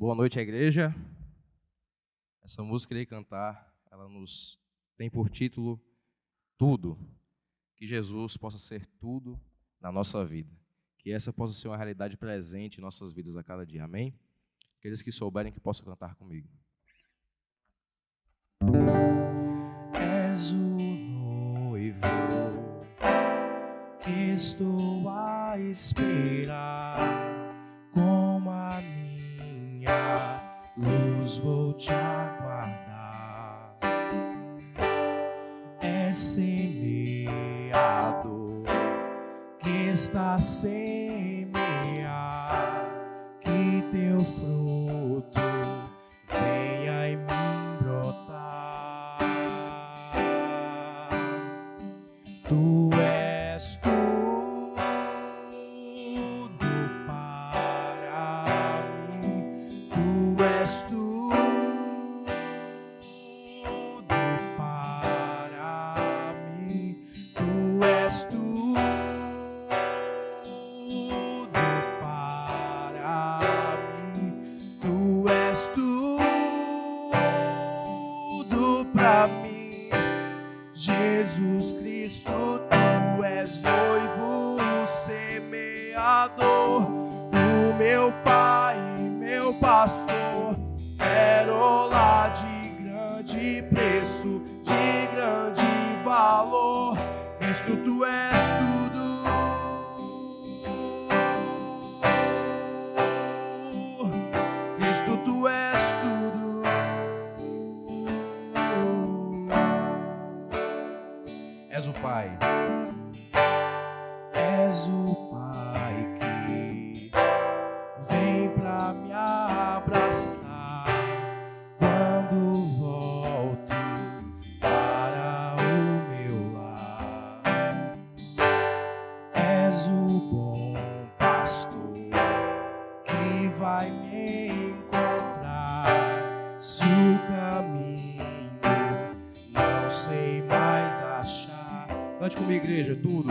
Boa noite à igreja. Essa música que eu irei cantar, ela nos tem por título Tudo. Que Jesus possa ser tudo na nossa vida. Que essa possa ser uma realidade presente em nossas vidas a cada dia. Amém? Aqueles que souberem que possam cantar comigo. És o noivo que estou a esperar. Com a minha luz vou te aguardar. É semeador que está a semear, que teu fruto venha em mim brotar. Tu és tudo para mim, tu és tudo para mim, tu és tudo para mim, tu és tudo para mim, Jesus Cristo. Tu és noivo, semeador, o meu Pai, meu pastor, pérola de grande preço, de grande valor. Cristo, tu és tudo. Cristo, tu és tudo. És o Pai. És o Pai que vem pra me abraçar quando volto para o meu lar. És o bom pastor que vai me encontrar se o caminho não sei mais achar. Cante comigo, igreja, tudo.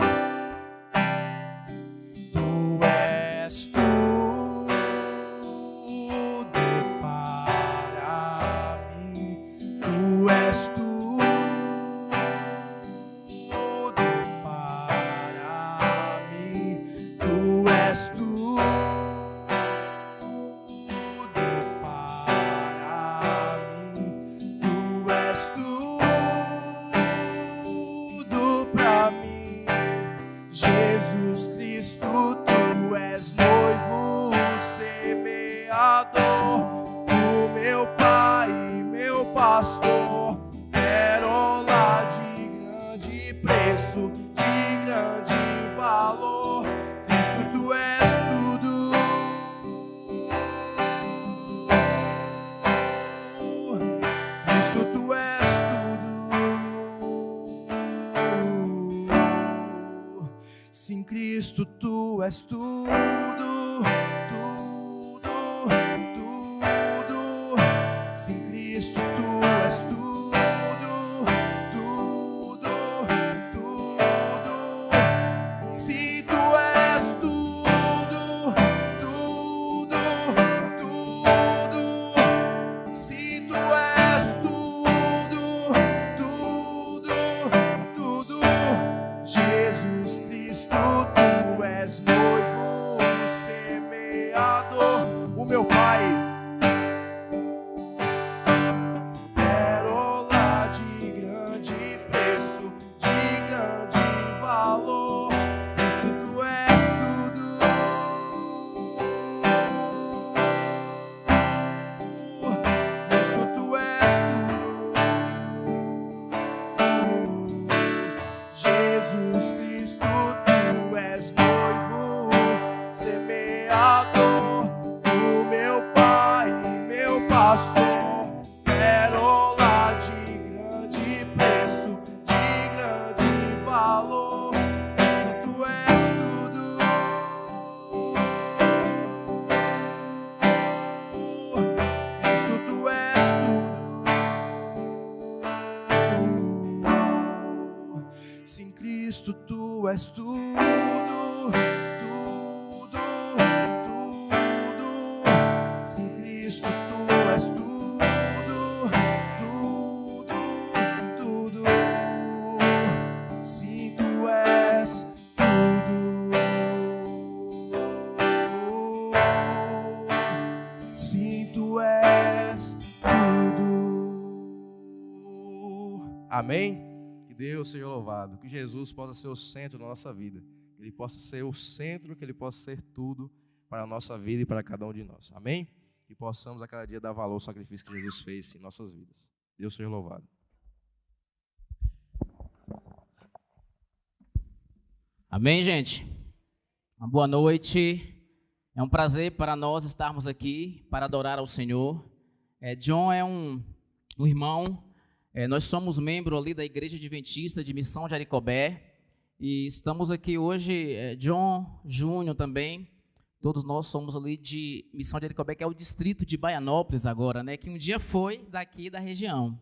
Tu és tudo para mim, tu és tudo para mim, tu és tudo para mim, tu és tudo para mim, Jesus Cristo. Tu és noivo, semeador, o meu Pai, meu pastor, pérola de grande preço, de grande valor. Cristo, tu és tudo. Cristo, tu és tudo. Sim, Cristo, tu és tudo, tudo, tudo. Sim, Cristo, tu és tudo, tudo, tudo. Se tu és tudo, tudo, tudo. Se tu és tudo, tudo, tudo. Jesus Cristo, tu és noivo, semeador, o meu Pai, pérola de grande preço, de grande valor. Cristo, tu és tudo. Cristo, tu és tudo. Jesus Cristo, tu és noivo, semeador, o meu Pai, meu pastor, pérola de grande preço, de grande valor. Cristo, tu és tudo. Cristo, tu és tudo. Sim, Cristo, tu és tudo, tudo, tudo. Sim, Cristo. Cristo, tu és tudo, tudo, tudo. Sim, tu és tudo. Sim, tu és tudo. Amém? Que Deus seja louvado. Que Jesus possa ser o centro da nossa vida. Que Ele possa ser o centro, que Ele possa ser tudo para a nossa vida e para cada um de nós. Amém? Que possamos a cada dia dar valor ao sacrifício que Jesus fez em nossas vidas. Deus seja louvado. Amém, gente? Uma boa noite. É um prazer para nós estarmos aqui para adorar ao Senhor. John é um irmão. Nós somos membros ali da Igreja Adventista de Missão de Aricobé. E estamos aqui hoje, John, Júnior também. Todos nós somos ali de Missão de Aricobé, que é o distrito de Baianópolis agora, né? Que um dia foi daqui da região.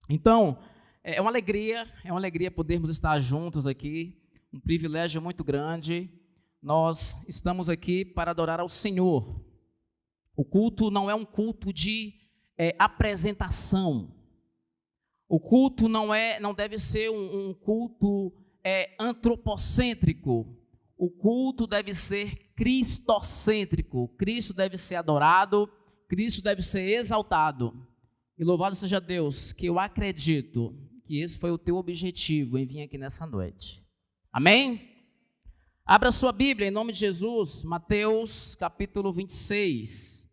Então, é uma alegria podermos estar juntos aqui. Um privilégio muito grande. Nós estamos aqui para adorar ao Senhor. O culto não é um culto de apresentação. O culto não deve ser um culto antropocêntrico. O culto deve ser cristocêntrico. Cristo deve ser adorado, Cristo deve ser exaltado. E louvado seja Deus, que eu acredito que esse foi o teu objetivo em vir aqui nessa noite. Amém? Abra sua Bíblia em nome de Jesus, Mateus capítulo 26,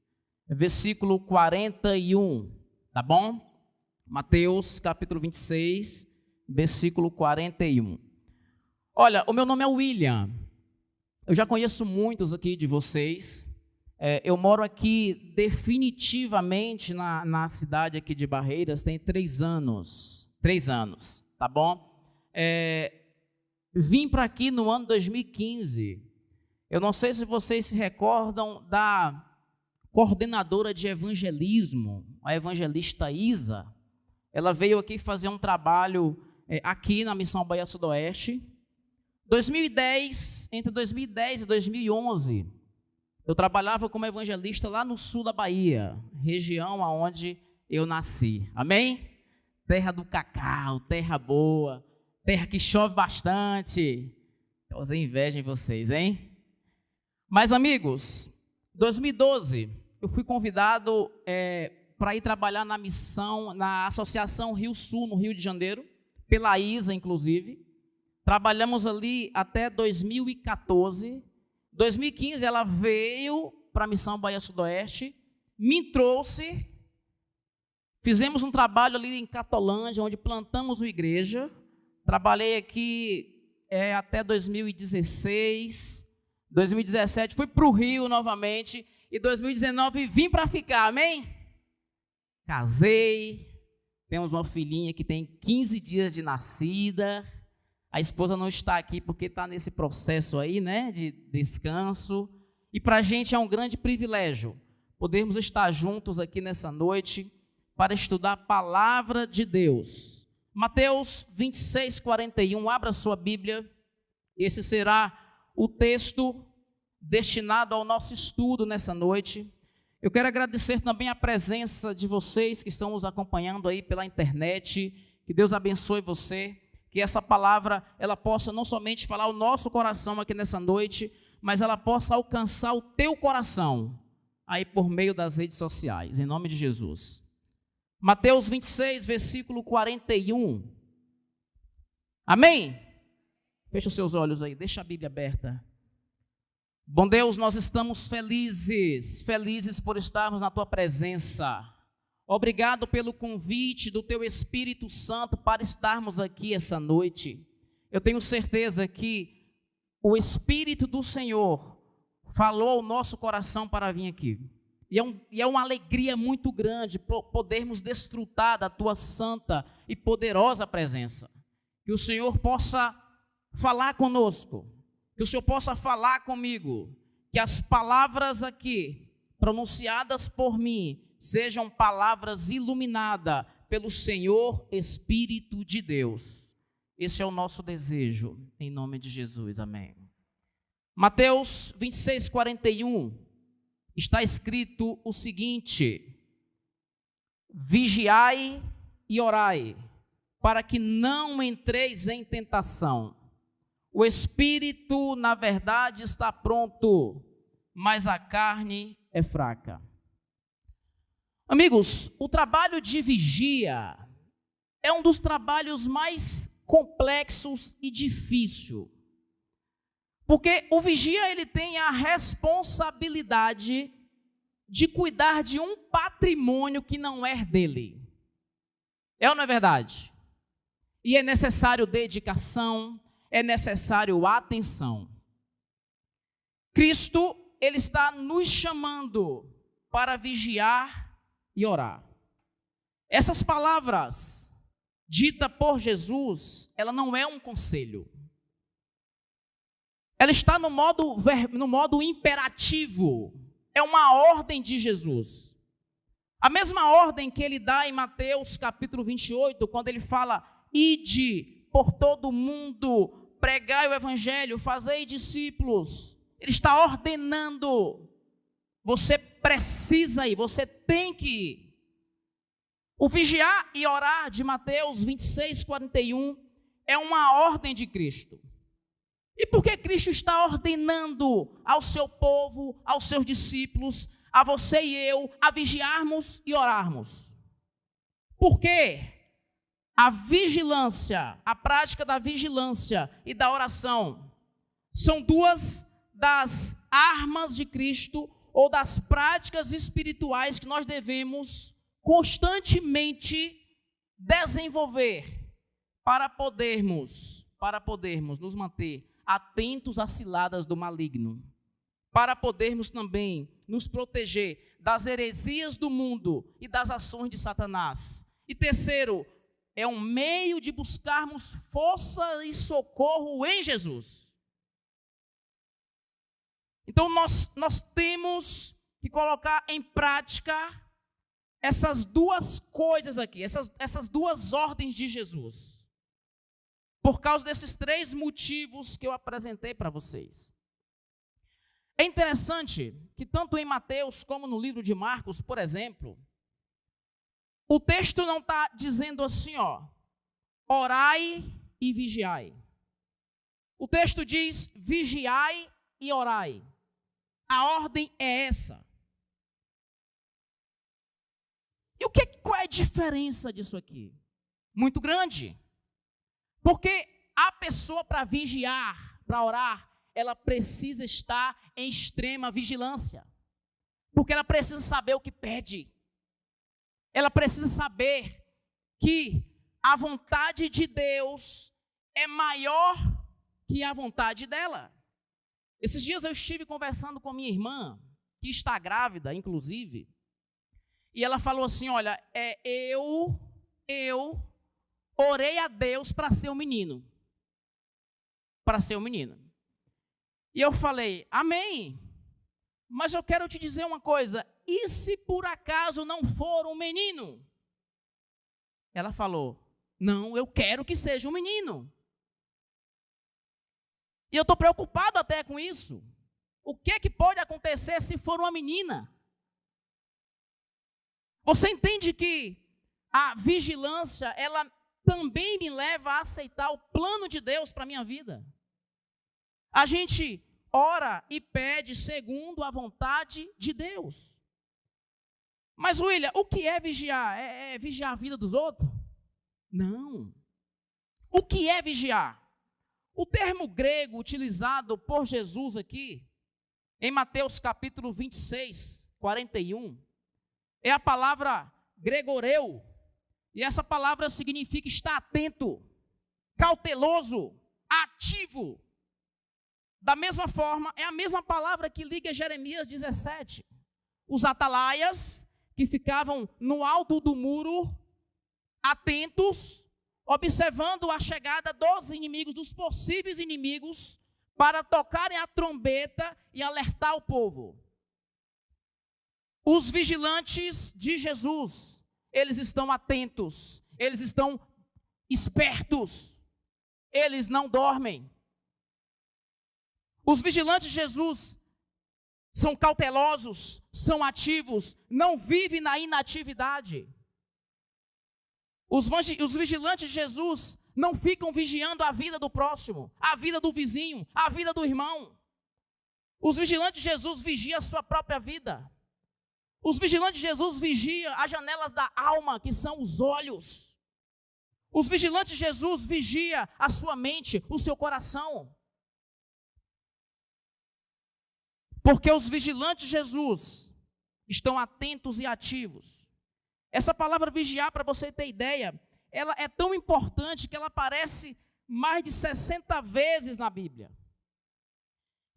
versículo 41, tá bom? Mateus capítulo 26, versículo 41. Olha, o meu nome é William, eu já conheço muitos aqui de vocês, eu moro aqui definitivamente na cidade aqui de Barreiras, tem 3 anos, tá bom? Vim para aqui no ano 2015, eu não sei se vocês se recordam da coordenadora de evangelismo, a evangelista Isa. Ela veio aqui fazer um trabalho aqui na Missão Bahia Sudoeste. Entre 2010 e 2011, eu trabalhava como evangelista lá no sul da Bahia, região onde eu nasci. Amém? Terra do cacau, terra boa, terra que chove bastante. Causei inveja em vocês, hein? Mas, amigos, 2012, eu fui convidado para ir trabalhar na missão, na Associação Rio Sul, no Rio de Janeiro, pela Isa, inclusive. Trabalhamos ali até 2014. 2015, ela veio para a Missão Bahia Sudoeste, me trouxe, fizemos um trabalho ali em Catolândia, onde plantamos uma igreja. Trabalhei aqui até 2016, 2017, fui para o Rio novamente, e 2019 vim para ficar, amém? Casei, temos uma filhinha que tem 15 dias de nascida, a esposa não está aqui porque está nesse processo aí, né, de descanso, e para a gente é um grande privilégio podermos estar juntos aqui nessa noite para estudar a palavra de Deus. Mateus 26, 41, abra sua Bíblia, esse será o texto destinado ao nosso estudo nessa noite. Eu quero agradecer também a presença de vocês que estão nos acompanhando aí pela internet, que Deus abençoe você, que essa palavra, ela possa não somente falar o nosso coração aqui nessa noite, mas ela possa alcançar o teu coração, aí por meio das redes sociais, em nome de Jesus. Mateus 26, versículo 41. Amém? Fecha os seus olhos aí, deixa a Bíblia aberta. Bom Deus, nós estamos felizes por estarmos na Tua presença. Obrigado pelo convite do Teu Espírito Santo para estarmos aqui essa noite. Eu tenho certeza que o Espírito do Senhor falou ao nosso coração para vir aqui. E é uma alegria muito grande podermos desfrutar da Tua santa e poderosa presença. Que o Senhor possa falar conosco, que o Senhor possa falar comigo, que as palavras aqui pronunciadas por mim sejam palavras iluminadas pelo Senhor Espírito de Deus. Esse é o nosso desejo, em nome de Jesus, amém. Mateus 26, 41, está escrito o seguinte: vigiai e orai, para que não entreis em tentação. O espírito, na verdade, está pronto, mas a carne é fraca. Amigos, o trabalho de vigia é um dos trabalhos mais complexos e difícil. Porque o vigia, ele tem a responsabilidade de cuidar de um patrimônio que não é dele. É ou não é verdade? E é necessário dedicação, é necessário atenção. Cristo, ele está nos chamando para vigiar e orar. Essas palavras ditas por Jesus, ela não é um conselho. Ela está no modo imperativo. É uma ordem de Jesus. A mesma ordem que ele dá em Mateus capítulo 28, quando ele fala: ide por todo o mundo, pregai o evangelho, fazei discípulos. Ele está ordenando. Você precisa ir, você tem que ir. O vigiar e orar de Mateus 26, 41 é uma ordem de Cristo. E por que Cristo está ordenando ao seu povo, aos seus discípulos, a você e eu, a vigiarmos e orarmos? Porque a vigilância, a prática da vigilância e da oração são duas das armas de Cristo ou das práticas espirituais que nós devemos constantemente desenvolver para podermos nos manter atentos às ciladas do maligno, para podermos também nos proteger das heresias do mundo e das ações de Satanás. E terceiro, é um meio de buscarmos força e socorro em Jesus. Então nós temos que colocar em prática essas duas coisas aqui, essas duas ordens de Jesus. Por causa desses três motivos que eu apresentei para vocês. É interessante que tanto em Mateus como no livro de Marcos, por exemplo, o texto não está dizendo assim, orai e vigiai. O texto diz vigiai e orai. A ordem é essa. E qual é a diferença disso aqui? Muito grande. Porque a pessoa, para vigiar, para orar, ela precisa estar em extrema vigilância. Porque ela precisa saber o que pede. Ela precisa saber que a vontade de Deus é maior que a vontade dela. Esses dias eu estive conversando com minha irmã, que está grávida, inclusive, e ela falou assim, olha, eu orei a Deus para ser um menino. Para ser um menino. E eu falei, amém. Mas eu quero te dizer uma coisa, e se por acaso não for um menino? Ela falou, não, eu quero que seja um menino. E eu estou preocupado até com isso. O que pode acontecer se for uma menina? Você entende que a vigilância, ela também me leva a aceitar o plano de Deus para a minha vida? A gente ora e pede segundo a vontade de Deus. Mas, William, o que é vigiar? É vigiar a vida dos outros? Não. O que é vigiar? O termo grego utilizado por Jesus aqui, em Mateus capítulo 26, 41, é a palavra gregoreu. E essa palavra significa estar atento, cauteloso, ativo. Da mesma forma, é a mesma palavra que liga Jeremias 17. Os atalaias que ficavam no alto do muro, atentos, observando a chegada dos inimigos, dos possíveis inimigos, para tocarem a trombeta e alertar o povo. Os vigilantes de Jesus, eles estão atentos, eles estão espertos, eles não dormem. Os vigilantes de Jesus são cautelosos, são ativos, não vivem na inatividade. Os vigilantes de Jesus não ficam vigiando a vida do próximo, a vida do vizinho, a vida do irmão. Os vigilantes de Jesus vigiam a sua própria vida. Os vigilantes de Jesus vigiam as janelas da alma, que são os olhos. Os vigilantes de Jesus vigiam a sua mente, o seu coração. Porque os vigilantes de Jesus estão atentos e ativos. Essa palavra vigiar, para você ter ideia, ela é tão importante que ela aparece mais de 60 vezes na Bíblia.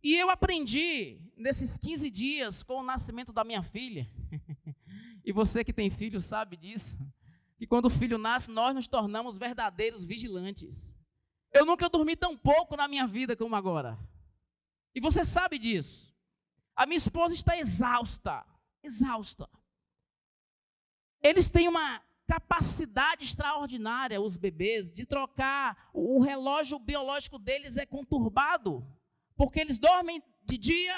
E eu aprendi nesses 15 dias com o nascimento da minha filha, e você que tem filho sabe disso, que quando o filho nasce, nós nos tornamos verdadeiros vigilantes. Eu nunca dormi tão pouco na minha vida como agora. E você sabe disso. A minha esposa está exausta. Eles têm uma capacidade extraordinária, os bebês, de trocar, o relógio biológico deles é conturbado, porque eles dormem de dia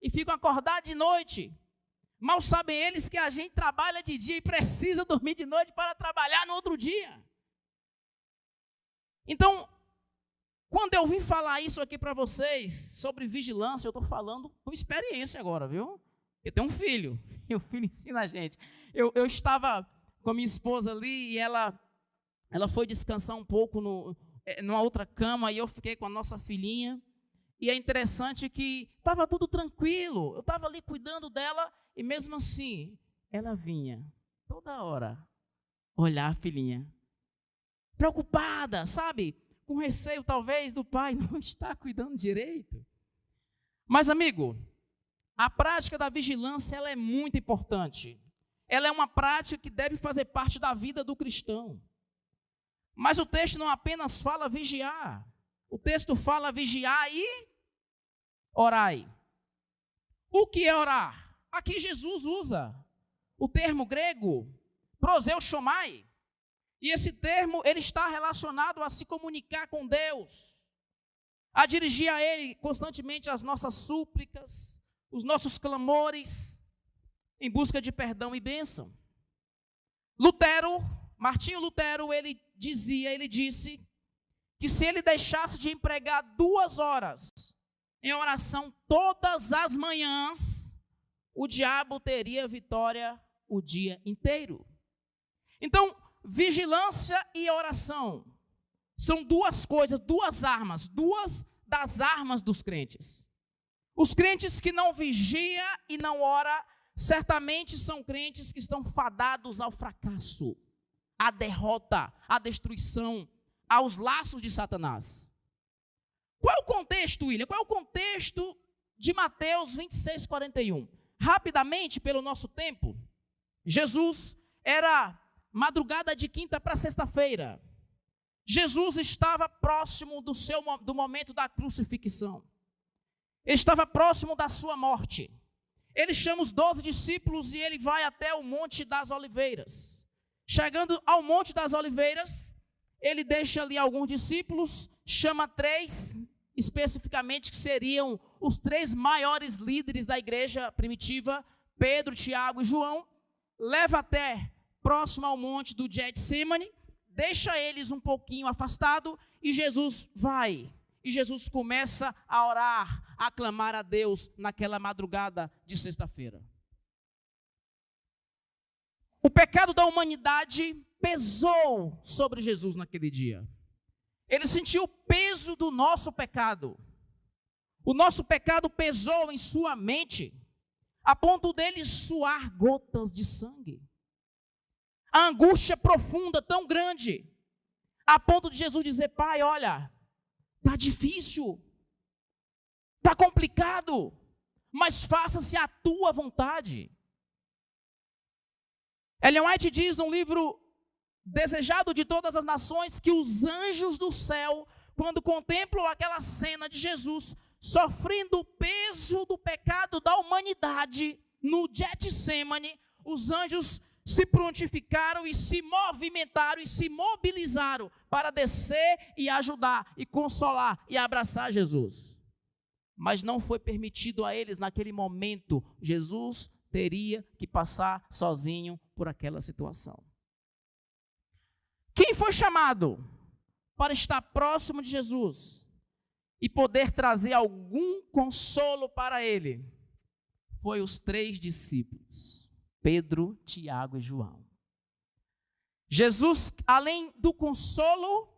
e ficam acordados de noite. Mal sabem eles que a gente trabalha de dia e precisa dormir de noite para trabalhar no outro dia. Então, quando eu vim falar isso aqui para vocês, sobre vigilância, eu estou falando com experiência agora, viu? Eu tenho um filho, e o filho ensina a gente. Eu estava com a minha esposa ali e ela foi descansar um pouco numa outra cama, e eu fiquei com a nossa filhinha. E é interessante que estava tudo tranquilo, eu estava ali cuidando dela, e mesmo assim, ela vinha toda hora olhar a filhinha, preocupada, sabe? Com receio talvez do pai não estar cuidando direito. Mas amigo, a prática da vigilância, ela é muito importante. Ela é uma prática que deve fazer parte da vida do cristão. Mas o texto não apenas fala vigiar. O texto fala vigiar e orai. O que é orar? Aqui Jesus usa o termo grego proseuchomai. E esse termo, ele está relacionado a se comunicar com Deus, a dirigir a Ele constantemente as nossas súplicas, os nossos clamores, em busca de perdão e bênção. Martinho Lutero, ele disse que se ele deixasse de empregar 2 horas em oração todas as manhãs, o diabo teria vitória o dia inteiro. Então, vigilância e oração são 2 coisas, 2 armas, 2 das armas dos crentes. Os crentes que não vigiam e não oram, certamente são crentes que estão fadados ao fracasso, à derrota, à destruição, aos laços de Satanás. Qual é o contexto, William? Qual é o contexto de Mateus 26, 41? Rapidamente, pelo nosso tempo, Jesus era madrugada de quinta para sexta-feira. Jesus estava próximo do momento da crucifixão. Ele estava próximo da sua morte. Ele chama os 12 discípulos e ele vai até o Monte das Oliveiras. Chegando ao Monte das Oliveiras, ele deixa ali alguns discípulos, chama 3, especificamente, que seriam os 3 maiores líderes da igreja primitiva, Pedro, Tiago e João, leva até próximo ao monte do Getsemane, deixa eles um pouquinho afastados, e Jesus vai. E Jesus começa a orar, a clamar a Deus naquela madrugada de sexta-feira. O pecado da humanidade pesou sobre Jesus naquele dia. Ele sentiu o peso do nosso pecado. O nosso pecado pesou em sua mente, a ponto dele suar gotas de sangue. A angústia profunda, tão grande, a ponto de Jesus dizer: Pai, olha, está difícil, está complicado, mas faça-se a tua vontade. Ellen White diz no livro Desejado de Todas as Nações que os anjos do céu, quando contemplam aquela cena de Jesus sofrendo o peso do pecado da humanidade no Getsemane, os anjos se prontificaram e se movimentaram e se mobilizaram para descer e ajudar e consolar e abraçar Jesus. mas não foi permitido a eles naquele momento. Jesus teria que passar sozinho por aquela situação. Quem foi chamado para estar próximo de Jesus e poder trazer algum consolo para ele? Foi os 3 discípulos, Pedro, Tiago e João. Jesus, além do consolo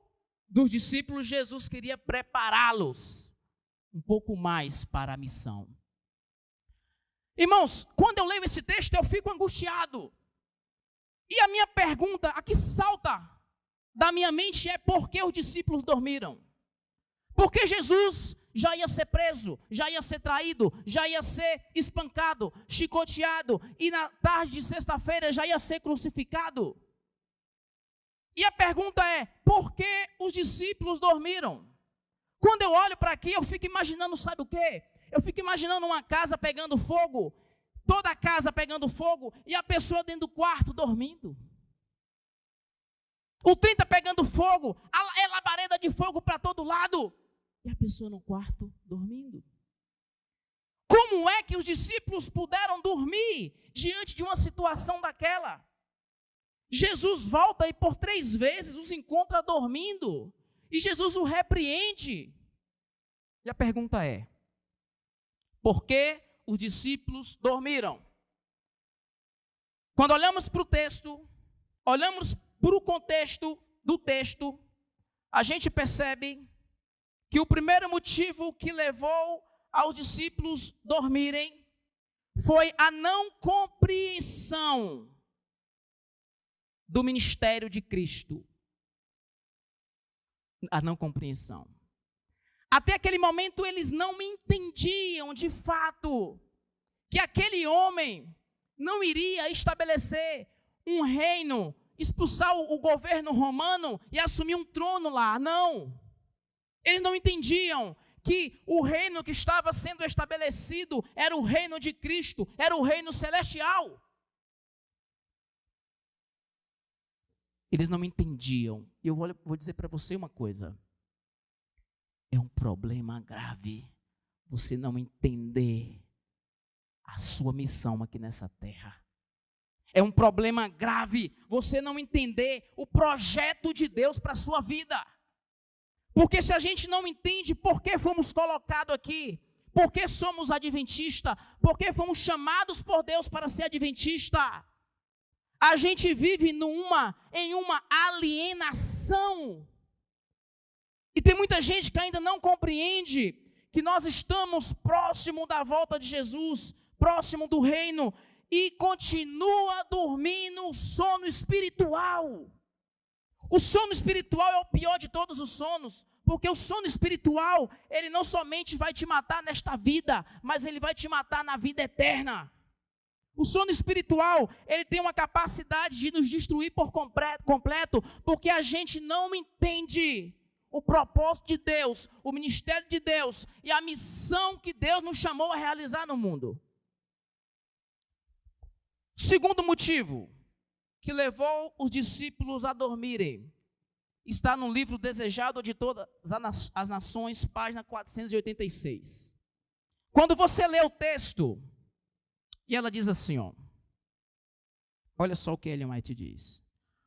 dos discípulos, Jesus queria prepará-los um pouco mais para a missão. Irmãos, quando eu leio esse texto, eu fico angustiado. E a minha pergunta, a que salta da minha mente é: por que os discípulos dormiram? Porque Jesus já ia ser preso, já ia ser traído, já ia ser espancado, chicoteado, e na tarde de sexta-feira já ia ser crucificado. E a pergunta é: por que os discípulos dormiram? Quando eu olho para aqui, eu fico imaginando, sabe o quê? Eu fico imaginando uma casa pegando fogo, toda a casa pegando fogo, e a pessoa dentro do quarto dormindo. O trem está pegando fogo, é labareda de fogo para todo lado, e a pessoa no quarto dormindo. Como é que os discípulos puderam dormir diante de uma situação daquela? Jesus volta e por 3 vezes os encontra dormindo, e Jesus o repreende. E a pergunta é: por que os discípulos dormiram? Quando olhamos para o texto, olhamos para o contexto do texto, a gente percebe que o primeiro motivo que levou aos discípulos dormirem foi a não compreensão do ministério de Cristo. A não compreensão. Até aquele momento eles não entendiam de fato que aquele homem não iria estabelecer um reino, expulsar o governo romano e assumir um trono lá. Não. Eles não entendiam que o reino que estava sendo estabelecido era o reino de Cristo, era o reino celestial. Eles não entendiam. E eu vou dizer para você uma coisa. É um problema grave você não entender a sua missão aqui nessa terra. É um problema grave você não entender o projeto de Deus para a sua vida. Porque se a gente não entende por que fomos colocados aqui, por que somos adventistas, por que fomos chamados por Deus para ser adventista, a gente vive em uma alienação. E tem muita gente que ainda não compreende que nós estamos próximo da volta de Jesus, próximo do reino, e continua dormindo o sono espiritual. O sono espiritual é o pior de todos os sonos, porque o sono espiritual, ele não somente vai te matar nesta vida, mas ele vai te matar na vida eterna. O sono espiritual, ele tem uma capacidade de nos destruir por completo, porque a gente não entende o propósito de Deus, o ministério de Deus e a missão que Deus nos chamou a realizar no mundo. Segundo motivo que levou os discípulos a dormirem está no livro Desejado de Todas as Nações, página 486. Quando você lê o texto, e ela diz assim, olha só o que Ellen White diz: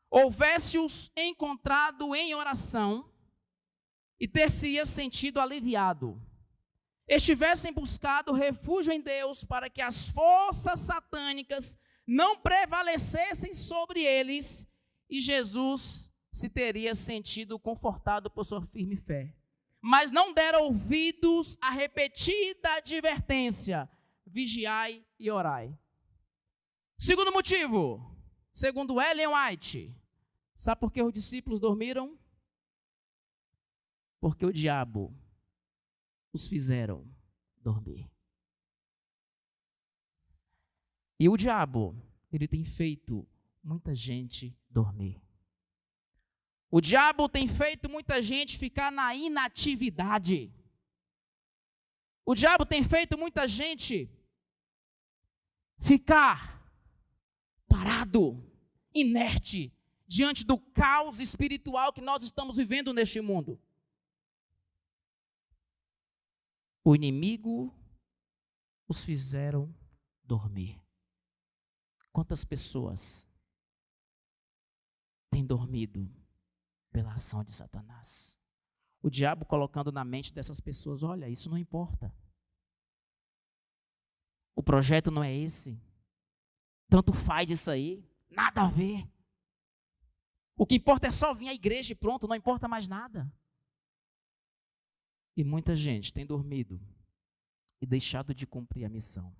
houvesse-os encontrado em oração e ter-se-ia sentido aliviado, estivessem buscado refúgio em Deus para que as forças satânicas não prevalecessem sobre eles, e Jesus se teria sentido confortado por sua firme fé. Mas não deram ouvidos à repetida advertência: vigiai e orai. Segundo motivo, segundo Ellen White, sabe por que os discípulos dormiram? Porque o diabo os fizeram dormir. E o diabo, ele tem feito muita gente dormir. O diabo tem feito muita gente ficar na inatividade. O diabo tem feito muita gente ficar parado, inerte, diante do caos espiritual que nós estamos vivendo neste mundo. o inimigo os fizeram dormir. Quantas pessoas têm dormido pela ação de Satanás? O diabo colocando na mente dessas pessoas: olha, isso não importa. O projeto não é esse. Tanto faz isso aí, nada a ver. O que importa é só vir à igreja e pronto, não importa mais nada. E muita gente tem dormido e deixado de cumprir a missão.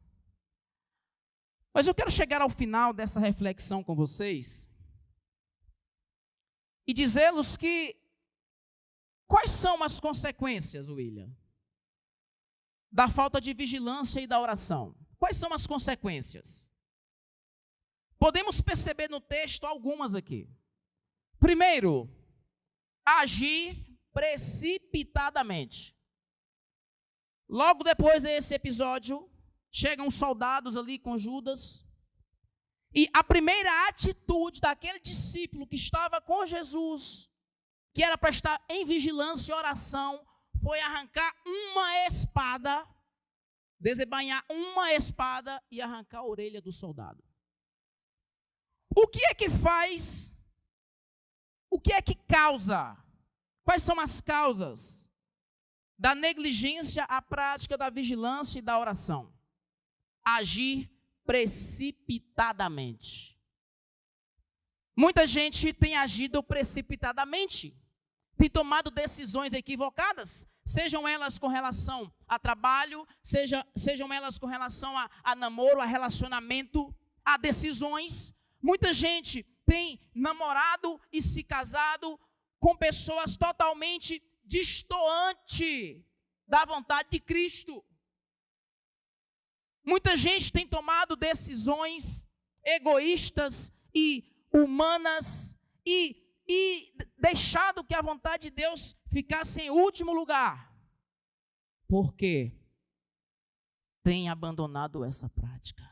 Mas eu quero chegar ao final dessa reflexão com vocês e dizer-los que quais são as consequências, William, da falta de vigilância e da oração? Quais são as consequências? Podemos perceber no texto algumas aqui. Primeiro, agir precipitadamente. Logo depois desse episódio, chegam soldados ali com Judas, e a primeira atitude daquele discípulo que estava com Jesus, que era para estar em vigilância e oração, foi arrancar uma espada, desembainhar uma espada e arrancar a orelha do soldado. O que é que faz? O que é que causa? Quais são as causas da negligência à prática da vigilância e da oração? Agir precipitadamente. Muita gente tem agido precipitadamente, tem tomado decisões equivocadas, sejam elas com relação a trabalho, sejam elas com relação a namoro, a relacionamento, a decisões. Muita gente tem namorado e se casado com pessoas totalmente distantes da vontade de Cristo. Muita gente tem tomado decisões egoístas e humanas e deixado que a vontade de Deus ficasse em último lugar, porque tem abandonado essa prática.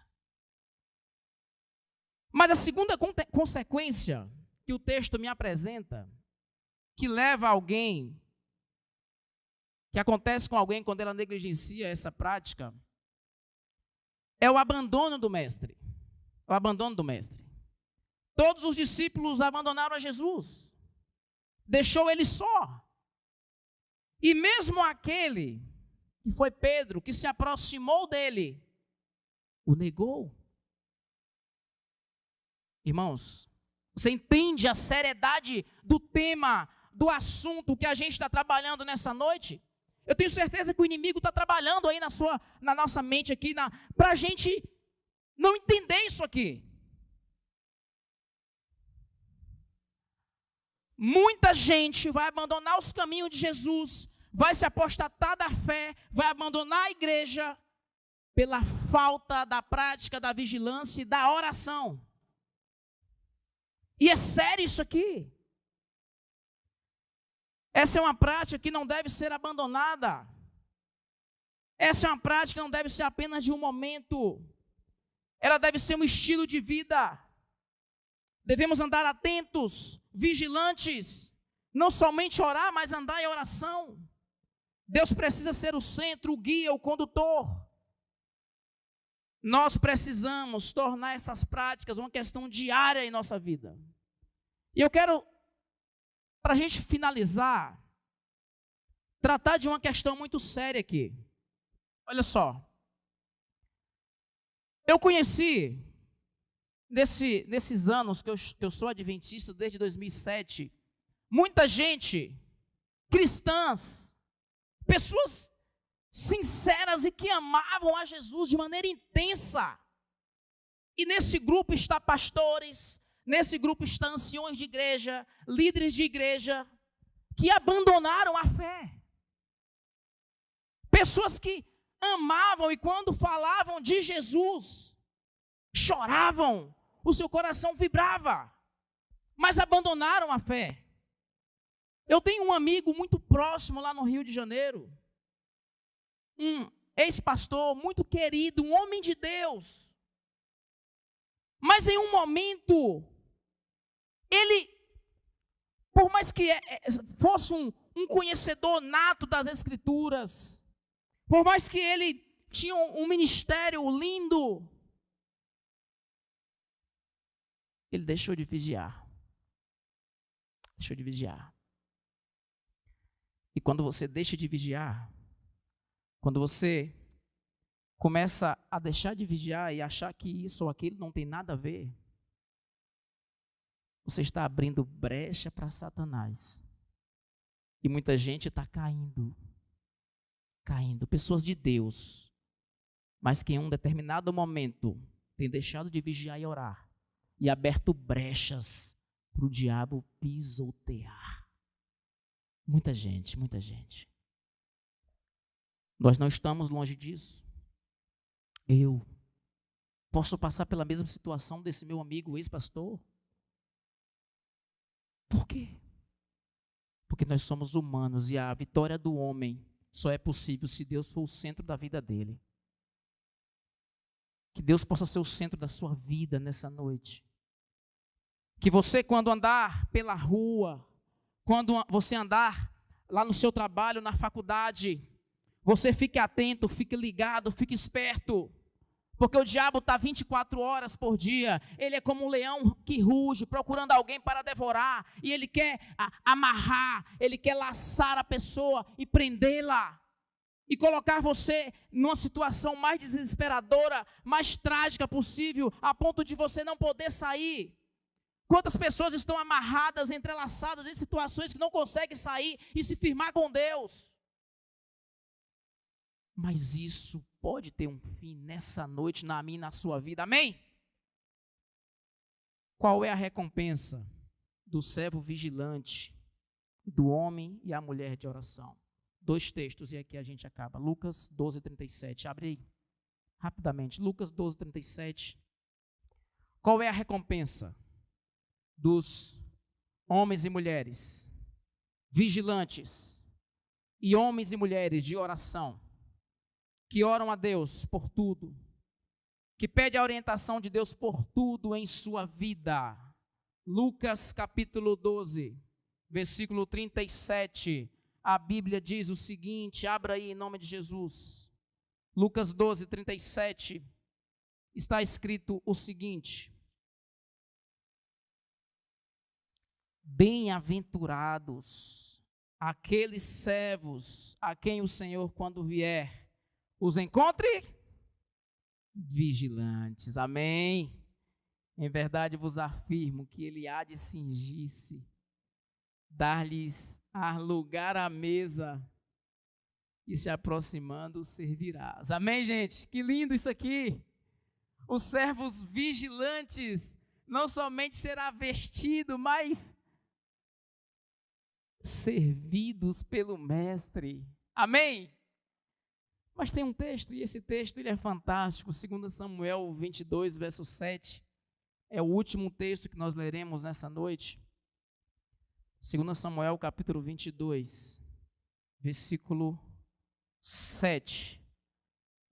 Mas a segunda consequência que o texto me apresenta, que leva alguém, que acontece com alguém quando ela negligencia essa prática, é o abandono do mestre. O abandono do mestre. Todos os discípulos abandonaram a Jesus. Deixou ele só. E mesmo aquele que foi Pedro, que se aproximou dele, o negou. Irmãos, você entende a seriedade do tema, do assunto que a gente está trabalhando nessa noite? Eu tenho certeza que o inimigo está trabalhando aí na nossa mente aqui, para a gente não entender isso aqui. Muita gente vai abandonar os caminhos de Jesus, vai se apostatar da fé, vai abandonar a igreja pela falta da prática da vigilância e da oração. E é sério isso aqui. Essa é uma prática que não deve ser abandonada. Essa é uma prática que não deve ser apenas de um momento. Ela deve ser um estilo de vida. Devemos andar atentos, vigilantes, não somente orar, mas andar em oração. Deus precisa ser o centro, o guia, o condutor. Nós precisamos tornar essas práticas uma questão diária em nossa vida. E eu quero, para a gente finalizar, tratar de uma questão muito séria aqui. Olha só. Eu conheci, nesses anos que eu sou adventista, desde 2007, muita gente, cristãs, pessoas sinceras e que amavam a Jesus de maneira intensa. E nesse grupo está pastores, nesse grupo está anciões de igreja, líderes de igreja, que abandonaram a fé. Pessoas que amavam e quando falavam de Jesus, choravam, o seu coração vibrava, mas abandonaram a fé. Eu tenho um amigo muito próximo lá no Rio de Janeiro, um ex-pastor muito querido, um homem de Deus. Mas em um momento, ele, por mais que fosse um conhecedor nato das Escrituras, Por mais que ele tinha um ministério lindo, ele deixou de vigiar. Deixou de vigiar. E quando você deixa de vigiar, quando você começa a deixar de vigiar e achar que isso ou aquilo não tem nada a ver, você está abrindo brecha para Satanás. E muita gente está caindo. Pessoas de Deus, mas que em um determinado momento tem deixado de vigiar e orar e aberto brechas para o diabo pisotear. Muita gente, muita gente. Nós não estamos longe disso. Eu posso passar pela mesma situação desse meu amigo ex-pastor. Por quê? Porque nós somos humanos e a vitória do homem só é possível se Deus for o centro da vida dele. Que Deus possa ser o centro da sua vida nessa noite. Que você, quando andar pela rua, quando você andar lá no seu trabalho, na faculdade, você fique atento, fique ligado, fique esperto. Porque o diabo está 24 horas por dia. Ele é como um leão que ruge, procurando alguém para devorar. E ele quer amarrar, ele quer laçar a pessoa e prendê-la. E colocar você numa situação mais desesperadora, mais trágica possível, a ponto de você não poder sair. Quantas pessoas estão amarradas, entrelaçadas em situações que não conseguem sair e se firmar com Deus? Mas isso pode ter um fim nessa noite, na minha e na sua vida, amém? Qual é a recompensa do servo vigilante, do homem e a mulher de oração? 2 textos e aqui a gente acaba. Lucas 12:37, abre aí, rapidamente, Lucas 12:37. Qual é a recompensa dos homens e mulheres vigilantes e homens e mulheres de oração, que oram a Deus por tudo, que pede a orientação de Deus por tudo em sua vida? Lucas capítulo 12, versículo 37, a Bíblia diz o seguinte, abra aí em nome de Jesus. Lucas 12, 37, está escrito o seguinte: bem-aventurados aqueles servos a quem o Senhor, quando vier, os encontre vigilantes. Amém? Em verdade vos afirmo que ele há de cingir-se, dar-lhes lugar à mesa e se aproximando servirás. Amém, gente? Que lindo isso aqui. Os servos vigilantes não somente será vestido, mas servidos pelo mestre. Amém? Mas tem um texto, e esse texto ele é fantástico, 2 Samuel 22, verso 7, é o último texto que nós leremos nessa noite. 2 Samuel capítulo 22, versículo 7,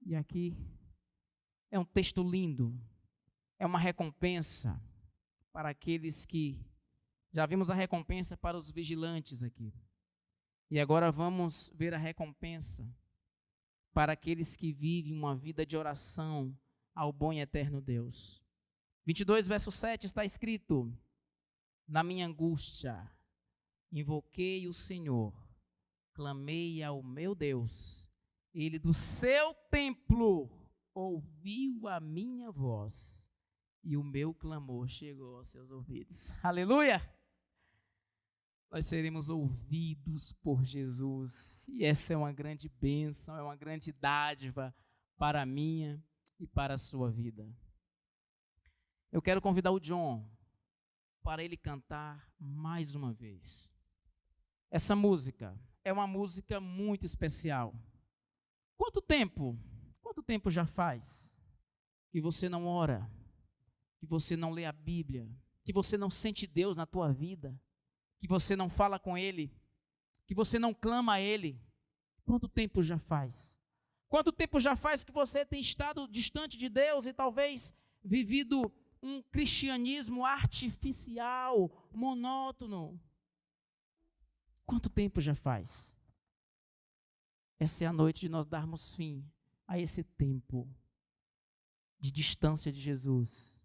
e aqui é um texto lindo, é uma recompensa para aqueles que, já vimos a recompensa para os vigilantes aqui, e agora vamos ver a recompensa para aqueles que vivem uma vida de oração ao bom e eterno Deus. 22, verso 7 está escrito: na minha angústia, invoquei o Senhor, clamei ao meu Deus, ele do seu templo ouviu a minha voz, e o meu clamor chegou aos seus ouvidos. Aleluia! Nós seremos ouvidos por Jesus, e essa é uma grande bênção, é uma grande dádiva para a minha e para a sua vida. Eu quero convidar o John para ele cantar mais uma vez. Essa música é uma música muito especial. Quanto tempo já faz que você não ora, que você não lê a Bíblia, que você não sente Deus na tua vida, que você não fala com Ele, que você não clama a Ele? Quanto tempo já faz? Quanto tempo já faz que você tem estado distante de Deus e talvez vivido um cristianismo artificial, monótono? Quanto tempo já faz? essa é a noite de nós darmos fim a esse tempo de distância de Jesus,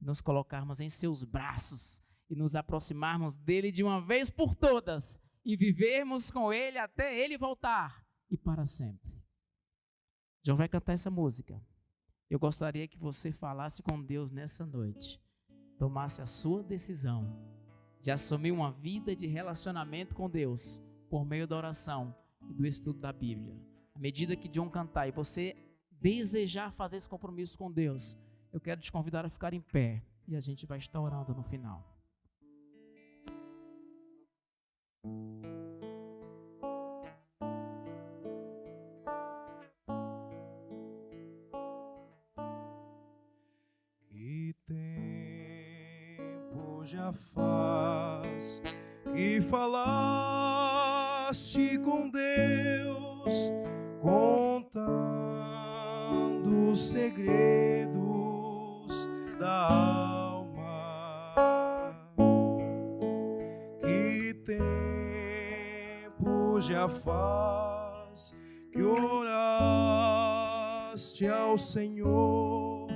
nos colocarmos em seus braços e nos aproximarmos dele de uma vez por todas e vivermos com ele até ele voltar e para sempre. João vai cantar essa música. Eu gostaria que você falasse com Deus nessa noite, tomasse a sua decisão de assumir uma vida de relacionamento com Deus por meio da oração e do estudo da Bíblia. À medida que John cantar e você desejar fazer esse compromisso com Deus, eu quero te convidar a ficar em pé e a gente vai estar orando no final. Que tempo já faz que falaste com Deus, contando os segredos da alma. Que tempo já faz que oraste ao Senhor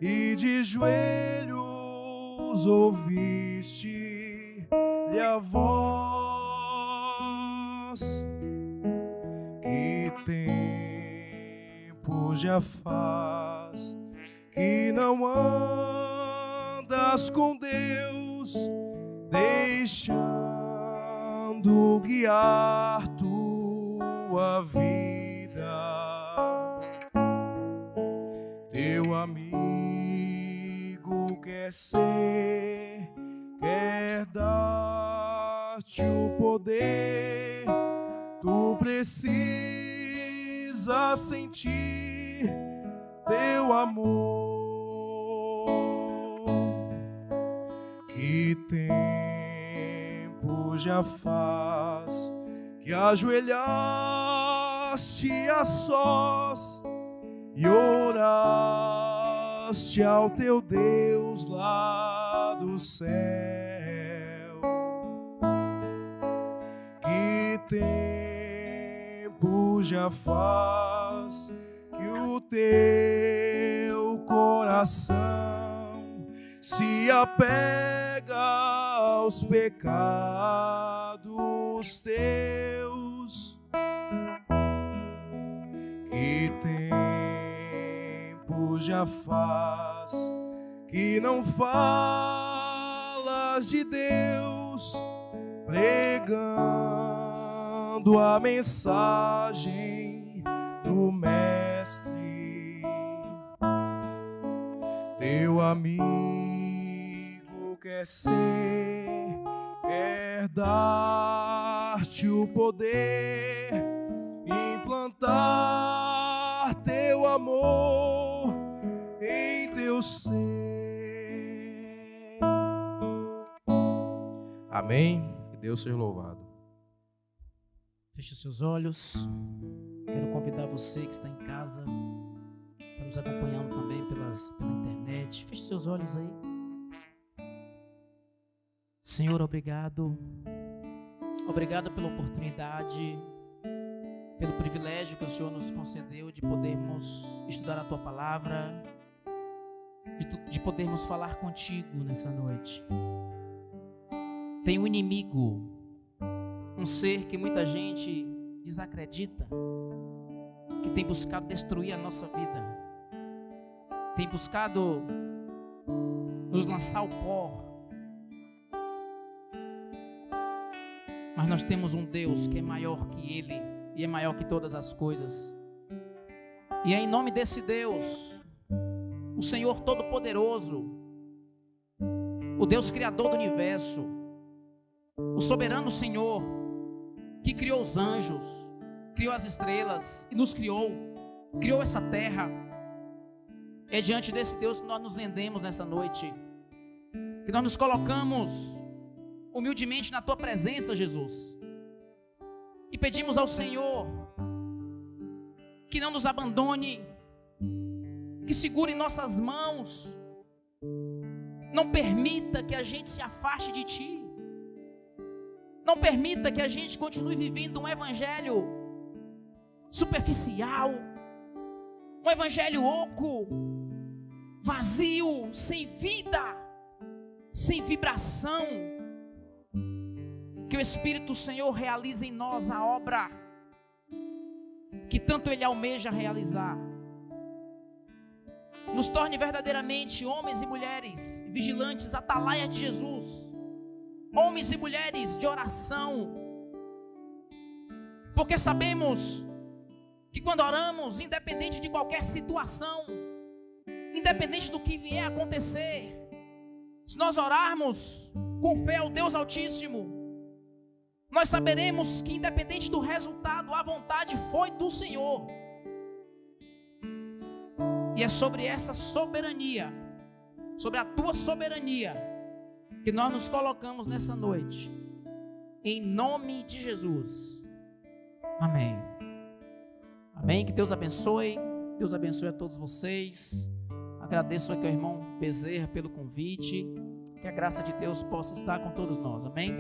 e de joelhos ouviste-lhe a voz. Que tempo já faz que não andas com Deus, deixando guiar tua vida. Teu amigo quer ser, quer dar-te o poder. Tu precisas sentir teu amor. Que tempo já faz que ajoelhaste a sós e oraste ao teu Deus lá do céu. Que tempo já faz que o teu coração se apega aos pecados teus. Que tempo já faz que não falas de Deus, pregando a mensagem do Mestre. Teu amigo quer ser, quer dar-te o poder, implantar teu amor em teu ser. Amém? Que Deus seja louvado. Feche os seus olhos. Quero convidar você que está em casa, para nos acompanhando também pela internet. Feche seus olhos aí. Senhor, obrigado. Obrigado pela oportunidade, pelo privilégio que o Senhor nos concedeu de podermos estudar a Tua Palavra, de podermos falar contigo nessa noite. Tem um inimigo, um ser que muita gente desacredita, que tem buscado destruir a nossa vida, tem buscado nos lançar ao pó. Mas nós temos um Deus que é maior que Ele e é maior que todas as coisas. E é em nome desse Deus, o Senhor Todo-Poderoso, o Deus Criador do Universo, o soberano Senhor, que criou os anjos, criou as estrelas e nos criou essa terra. É diante desse Deus que nós nos rendemos nessa noite, que nós nos colocamos humildemente na Tua presença, Jesus, e pedimos ao Senhor que não nos abandone, que segure nossas mãos, não permita que a gente se afaste de Ti, não permita que a gente continue vivendo um evangelho superficial, um evangelho oco, vazio, sem vida, sem vibração. Que o Espírito do Senhor realize em nós a obra que tanto Ele almeja realizar. Nos torne verdadeiramente homens e mulheres vigilantes, atalaias de Jesus, homens e mulheres de oração, porque sabemos que quando oramos, independente de qualquer situação, independente do que vier a acontecer, se nós orarmos com fé ao Deus Altíssimo, nós saberemos que independente do resultado, a vontade foi do Senhor. E é sobre essa soberania, sobre a tua soberania, que nós nos colocamos nessa noite, em nome de Jesus. Amém. Amém. Que Deus abençoe. Deus abençoe a todos vocês. Agradeço aqui ao irmão Bezerra pelo convite. Que a graça de Deus possa estar com todos nós. Amém.